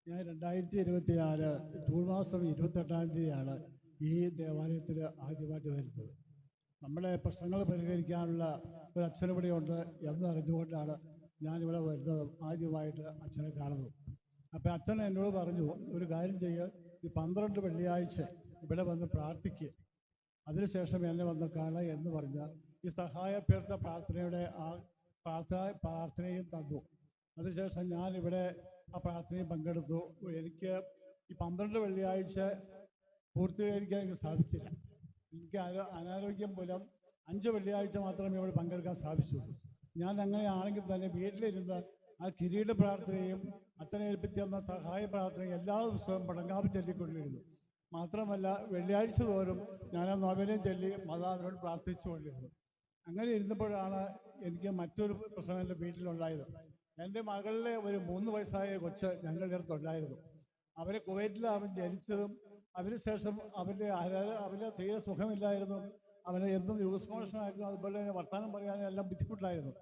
ഞാൻ 2024 ജൂൺ മാസം 28-ാം തീയതിയാണ് ഈ ദേവാലയത്തിൽ ആദ്യമായിട്ട് വരുന്നത്. നമ്മുടെ പ്രശ്നങ്ങൾ പരിഹരിക്കാനുള്ള ഒരു അച്ഛനിവിടെയുണ്ട് എന്നറിഞ്ഞുകൊണ്ടാണ് ഞാനിവിടെ വരുന്നത്, ആദ്യമായിട്ട് അച്ഛനെ കാണുന്നത്. അപ്പം അച്ഛൻ എന്നോട് പറഞ്ഞു, ഒരു കാര്യം ചെയ്യുക, ഈ 12 വെള്ളിയാഴ്ച ഇവിടെ വന്ന് പ്രാർത്ഥിക്കുക, അതിനുശേഷം എന്നെ വന്ന് കാണുക എന്ന് പറഞ്ഞാൽ ഈ സഹായപ്പെടുത്ത പ്രാർത്ഥനയുടെ ആ പ്രാർത്ഥനയും തന്നു. അതിനുശേഷം ഞാനിവിടെ ആ പ്രാർത്ഥനയിൽ പങ്കെടുത്തു. എനിക്ക് ഈ 12 വെള്ളിയാഴ്ച പൂർത്തീകരിക്കാൻ എനിക്ക് സാധിച്ചില്ല. എനിക്ക് അനാരോഗ്യം മൂലം 5 വെള്ളിയാഴ്ച മാത്രമേ ഇവിടെ പങ്കെടുക്കാൻ സാധിച്ചുള്ളൂ. ഞാൻ അങ്ങനെയാണെങ്കിൽ തന്നെ വീട്ടിലിരുന്ന് ആ കിരീട പ്രാർത്ഥനയും അച്ഛനെ ഏൽപ്പിച്ചെന്ന സഹായ പ്രാർത്ഥനയും എല്ലാ ദിവസവും മുടങ്ങാതെ ചൊല്ലിക്കൊണ്ടിരുന്നു. മാത്രമല്ല വെള്ളിയാഴ്ച തോറും ഞാൻ ആ നൊവേനയും ചൊല്ലി മാതാവിനോട് പ്രാർത്ഥിച്ചുകൊണ്ടിരുന്നു. അങ്ങനെ ഇരുന്നപ്പോഴാണ് എനിക്ക് മറ്റൊരു പ്രശ്നം എൻ്റെ വീട്ടിലുണ്ടായത്. എൻ്റെ മകളിലെ ഒരു 3 വയസ്സായ കൊച്ച് ഞങ്ങളുടെ അടുത്തുണ്ടായിരുന്നു. അവരെ കുവൈറ്റിലാണ് ജനിച്ചതും. അതിനുശേഷം അവന് തീരെ സുഖമില്ലായിരുന്നു. അവന് എന്തും ലൂസ് മോഷനായിരുന്നു, അതുപോലെ തന്നെ വർത്തമാനം പറയാനും എല്ലാം ബുദ്ധിമുട്ടായിരുന്നു.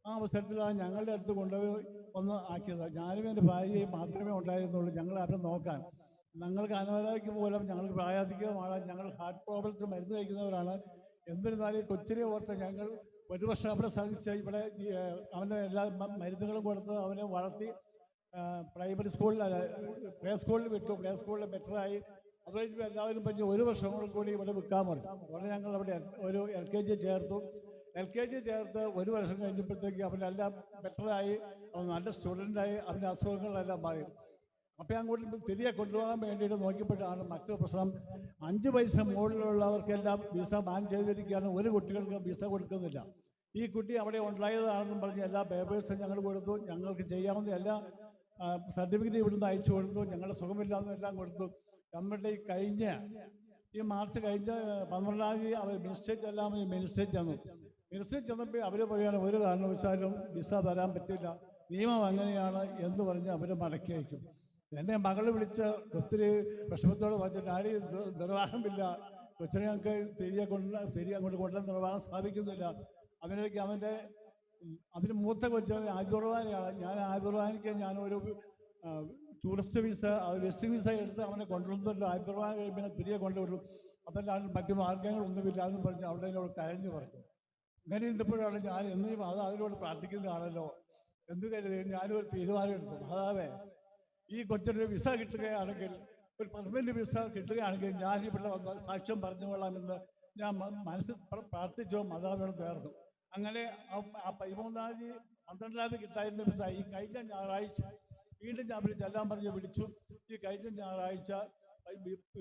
ആ അവസരത്തിലാണ് ഞങ്ങളുടെ അടുത്ത് കൊണ്ടുപോയി ഒന്ന് ആക്കിയത്. ഞാനും എൻ്റെ ഭാര്യയും മാത്രമേ ഉണ്ടായിരുന്നുള്ളൂ ഞങ്ങൾ അവരെ നോക്കാൻ. ഞങ്ങൾക്ക് അനാരോഗ്യം മൂലം ഞങ്ങൾക്ക് പ്രായാധികമാണ്, ഞങ്ങൾ ഹാർട്ട് പ്രോബ്ലത്തിന് മരുന്ന് കഴിക്കുന്നവരാണ്. എന്നിരുന്നാലും കൊച്ചിനെ ഓർത്ത് ഞങ്ങൾ ഒരു വർഷം അവിടെ സഹിച്ച് ഇവിടെ അവൻ്റെ എല്ലാ മരുന്നുകളും കൊടുത്ത് അവനെ വളർത്തി പ്രൈമറി സ്കൂളിൽ പ്ലേ സ്കൂളിൽ വിട്ടു. പ്ലേ സ്കൂളിൽ ബെറ്ററായി. അത് കഴിഞ്ഞ് എല്ലാവരും പറഞ്ഞ് 1 വർഷം കൂടി ഇവിടെ വിൽക്കാൻ പറഞ്ഞു. അവിടെ ഞങ്ങൾ അവിടെ ഒരു LKG ചേർത്തു. LKG ചേർത്ത് 1 വർഷം കഴിഞ്ഞപ്പോഴത്തേക്ക് അവനെല്ലാം ബെറ്ററായി, അവൻ നല്ല സ്റ്റുഡൻ്റായി, അവൻ്റെ അസുഖങ്ങളെല്ലാം മാറി. അപ്പം അങ്ങോട്ട് തിരികെ കൊണ്ടുപോകാൻ വേണ്ടിയിട്ട് നോക്കിയപ്പോഴാണ് മറ്റൊരു പ്രശ്നം. 5 വയസ്സിന് മുകളിലുള്ളവർക്കെല്ലാം വിസ ബാൻ ചെയ്തിരിക്കുകയാണ്. ഒരു കുട്ടികൾക്ക് വിസ കൊടുക്കുന്നില്ല. ഈ കുട്ടി അവിടെ ഉണ്ടായതാണെന്നും പറഞ്ഞ് എല്ലാ പേപ്പേഴ്സും ഞങ്ങൾ കൊടുത്തു. ഞങ്ങൾക്ക് ചെയ്യാവുന്ന എല്ലാ സർട്ടിഫിക്കറ്റ് ഇവിടുന്ന് അയച്ചു കൊടുത്തു. ഞങ്ങളുടെ സുഖമില്ലാതെല്ലാം കൊടുത്തു. നമ്മുടെ ഈ മാർച്ച് കഴിഞ്ഞ 12-ാം തീയതി അവർ മിനിസ്റ്റേറ്റ് ചെന്നു. മിനിസ്റ്റേറ്റ് ചെന്നപ്പോൾ അവർ പറയുകയാണ്, ഒരു കാരണവശാലും വിസ തരാൻ പറ്റില്ല, നിയമം അങ്ങനെയാണ് എന്ന് പറഞ്ഞ് അവർ മടക്കി അയക്കും. എന്നെ മകൾ വിളിച്ച് ഒത്തിരി വിഷമത്തോട് പറഞ്ഞു, ഡാഡി നിർവാഹമില്ല, കൊച്ചിനെ ഞങ്ങൾക്ക് തിരികെ അങ്ങോട്ട് കൊണ്ടുവന്ന് നിർവാഹം സാധിക്കുന്നില്ല. അതിനിടയ്ക്ക് അതിന് മൂത്ത കൊച്ചിന് ആയുർവാനിയാണ്. ഞാൻ ആയുർവാനിക്ക് ഞാനൊരു ടൂറിസ്റ്റ് വിസ വിസിറ്റിംഗ് വിസ എടുത്ത് അവനെ കൊണ്ടുവന്നിട്ട് ആയുർവാന കഴിയുമ്പോൾ തിരികെ കൊണ്ടുവിടും. അപ്പം മറ്റു മാർഗങ്ങളൊന്നുമില്ല എന്ന് പറഞ്ഞ് അവിടെ എന്നോട് കരഞ്ഞു പറഞ്ഞു. ഇങ്ങനെ ഇരുന്നപ്പോഴാണ് ഞാൻ എന്നീ മാതാവിനോട് പ്രാർത്ഥിക്കുന്നതാണല്ലോ എന്ന് കരുതി ഞാനൊരു തീരുമാനം എടുത്തു. മാതാവേ, ഈ കൊച്ചിനൊരു വിസ കിട്ടുകയാണെങ്കിൽ, ഒരു പെർമനന്റ് വിസ കിട്ടുകയാണെങ്കിൽ ഞാൻ ഇവിടെ വന്ന് സാക്ഷ്യം പറഞ്ഞുകൊള്ളാമെന്ന് ഞാൻ മനസ്സിൽ പ്രാർത്ഥിച്ചോ മാതാവിനോട് നേർന്നു. അങ്ങനെ ആ 13-ാം തീയതി 12-ാം തീയതി കിട്ടായിരുന്ന വിസ ഈ കഴിഞ്ഞ ഞായറാഴ്ച വീണ്ടും ഞാൻ ചെല്ലാൻ പറഞ്ഞ് വിളിച്ചു. ഈ കഴിഞ്ഞ ഞായറാഴ്ച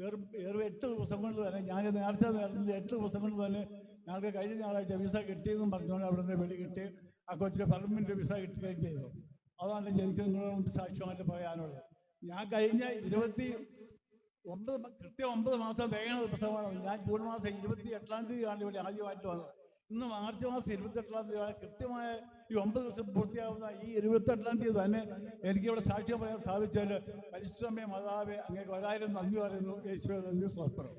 വെറും 8 ദിവസം കൊണ്ട് തന്നെ, ഞാൻ നേരത്തെ 8 ദിവസം കൊണ്ട് തന്നെ ഞങ്ങൾക്ക് കഴിഞ്ഞ ഞായറാഴ്ച വിസ കിട്ടിയെന്നും പറഞ്ഞുകൊണ്ട് അവിടെ നിന്ന് വെളി കിട്ടി. ആ കൊച്ചിന് പെർമനന്റ് വിസ കിട്ടുകയും ചെയ്തു. അതാണ് എനിക്ക് നിങ്ങളുടെ മുമ്പ് സാക്ഷ്യമായിട്ട് പറയാനുള്ളത്. ഞാൻ കഴിഞ്ഞ 9 മാസം തികയുന്ന ദിവസമാണ്. ഞാൻ ജൂൺ മാസം 28-ാം തീയതിയാണ് ഇവിടെ ആദ്യമായിട്ട് വന്നത്. ഇന്ന് മാർച്ച് മാസം 28-ാം തീയതിയാണ്. കൃത്യമായ ഈ 9 ദിവസം പൂർത്തിയാവുന്ന ഈ 28-ാം തീയതി തന്നെ എനിക്കിവിടെ സാക്ഷ്യം പറയാൻ സാധിച്ചാൽ പരിശുദ്ധമേ മാതാവേ അങ്ങേക്ക് 1000 നന്ദി പറയുന്നു. യേശുവേ നന്ദി, സ്തോത്രം.